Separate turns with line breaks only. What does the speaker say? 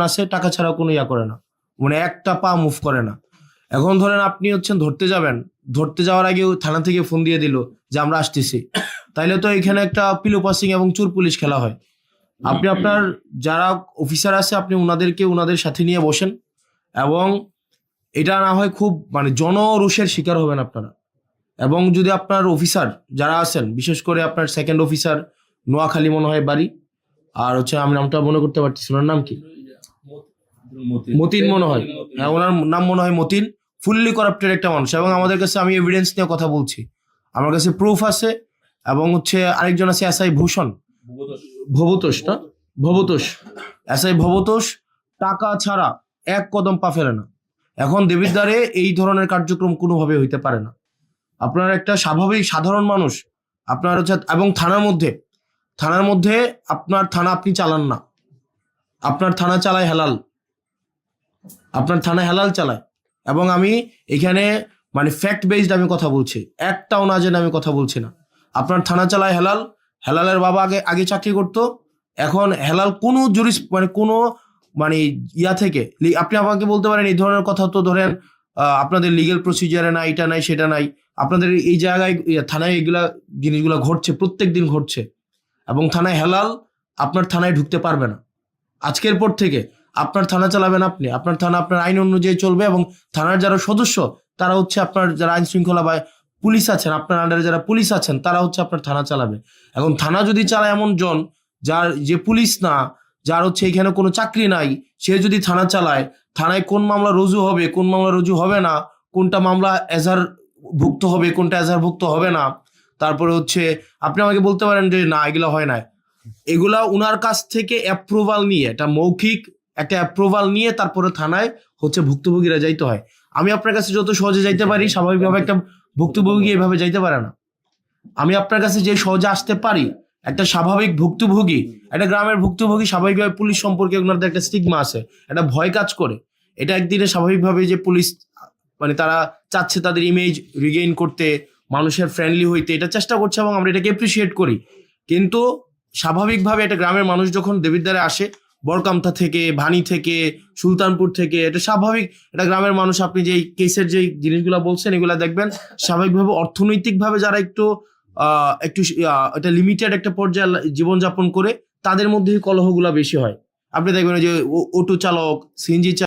আছে টাকা ছাড়া কোনো ইয়া করে না, মানে একটা পা মুভ করে না। এখন ধরেন আপনি হচ্ছেন ধরতে যাবেন, ধরতে যাওয়ার আগে থানা থেকে ফোন দিয়ে দিল যে আমরা আসতেছি, তাইলে তো এখানে একটা পিলো পাসিং এবং চোর পুলিশ খেলা হয়। আপনি আপনার যারা অফিসার আছে আপনি ওনাদেরকে ওনাদের সাথে নিয়ে বসেন, এবং এটা না হয় খুব মানে জনরোষের শিকার হবেন আপনারা। এবং যদি আপনার অফিসার যারা আছেন, বিশেষ করে আপনার সেকেন্ড অফিসার নোয়াখালী মনে হয় বাড়ি, আর হচ্ছে আমি নামটা মনে করতে পারতেছি, ওনার নাম কি, মতিন মনে হয়, হ্যাঁ ওনার নাম মনে হয় মতিন। ফুললি করাপ্টেড একটা মানুষ, এবং আমাদের কাছে আমি এভিডেন্স নিয়ে কথা বলছি, আমার কাছে প্রুফ আছে। এবং হচ্ছে আরেকজন আছে এসআই ভূষণ, ভবতোষ না, ভবতোষ, এসআই ভবতোষ টাকা ছাড়া এক কদম পা ফেলে না। এখন দেবিদ্বারে এই ধরনের কার্যক্রম কোনোভাবে হইতে পারে না। আপনার একটা স্বাভাবিক সাধারণ মানুষ আপনার হচ্ছে, এবং থানার মধ্যে আপনার থানা আপনি চালান না, আপনার থানা চালায় হেলাল, আপনার থানা হেলাল চালায়। এবং আমি এখানে মানে ফ্যাক্ট বেসড আমি কথা বলছি, একটাও না জেনে আমি কথা বলছি না। আপনার থানা চালায় হেলাল, হেলালের বাবা আগে আগে চাকরি করতো, এখন হেলাল কোনো মানে কোনো মানে ইয়া থেকে আপনি আমাকে বলতে পারেন এই ধরনের কথা, তো ধরেন আপনাদের লিগেল প্রসিজারে নাই, এটা নাই সেটা নাই, আপনাদের এই জায়গায় থানায় এগুলা জিনিসগুলো ঘটছে, প্রত্যেক দিন ঘটছে। এবং থানায় হেলাল আপনার থানায় ঢুকতে পারবে না। আজকের পর থেকে আপনার থানা চালাবেন আপনি, আপনার থানা আপনার আইন অনুযায়ী চলবে, এবং থানার যারা সদস্য তারা হচ্ছে আপনার যারা আইন শৃঙ্খলা বা পুলিশ আছেন, আপনার আন্ডারে যারা পুলিশ আছেন তারা হচ্ছে আপনার থানা চালাবে। এখন থানা যদি চালায় এমন জন যার যে পুলিশ না, যার হচ্ছে এখানে কোনো চাকরি নাই, সে যদি থানা চালায়, থানায় কোন মামলা রুজু হবে কোন মামলা রুজু হবে না, কোনটা মামলা এজাহার ভুক্ত হবে কোনটা এজাহার ভুক্ত হবে না, তারপরে হচ্ছে আপনি আমাকে বলতে পারেন যে না এগুলো হয় না, এগুলা উনার কাছ থেকে অ্যাপ্রুভাল নিয়ে, এটা মৌখিক একটা অ্যাপ্রুভাল নিয়ে তারপরে থানায় হচ্ছে ভুক্তভোগীরা যাইতে হয়। আমি আপনার কাছে যত সহজে যাইতে পারি, স্বাভাবিকভাবে একটা ভুক্তভোগী এভাবে যাইতে পারে না। আমি আপনার কাছে যে সহজে আসতে পারি, একটা স্বাভাবিক ভুক্তভোগী, একটা গ্রামের ভুক্তভোগী স্বাভাবিকভাবে পুলিশ সম্পর্কে ওনাদের একটা স্টিগমা আছে, একটা ভয় কাজ করে। এটা একদিনে স্বাভাবিকভাবে যে পুলিশ মানে তারা চাচ্ছে তাদের ইমেজ রিগেইন করতে, মানুষের ফ্রেন্ডলি হইতে, এটা চেষ্টা করছে এবং আমরা এটাকে এপ্রিসিয়েট করি। কিন্তু স্বাভাবিকভাবে একটা গ্রামের মানুষ যখন দেবিদ্বারে আসে, বরকামথা থেকে, ভানি থেকে, সুলতানপুর থেকে, এটা স্বাভাবিক একটা গ্রামের মানুষ, আপনি যে কেসের যে জিনিসগুলো বলছেন এগুলা দেখবেন স্বাভাবিকভাবে অর্থনৈতিকভাবে যারা একটু এটা লিমিটেড একটা পর্যায়ে জীবনযাপন করে, তাদের মধ্যেই কলহগুলা বেশি হয়। আপনি দেখবেন যে অটো চালক, সিএনজি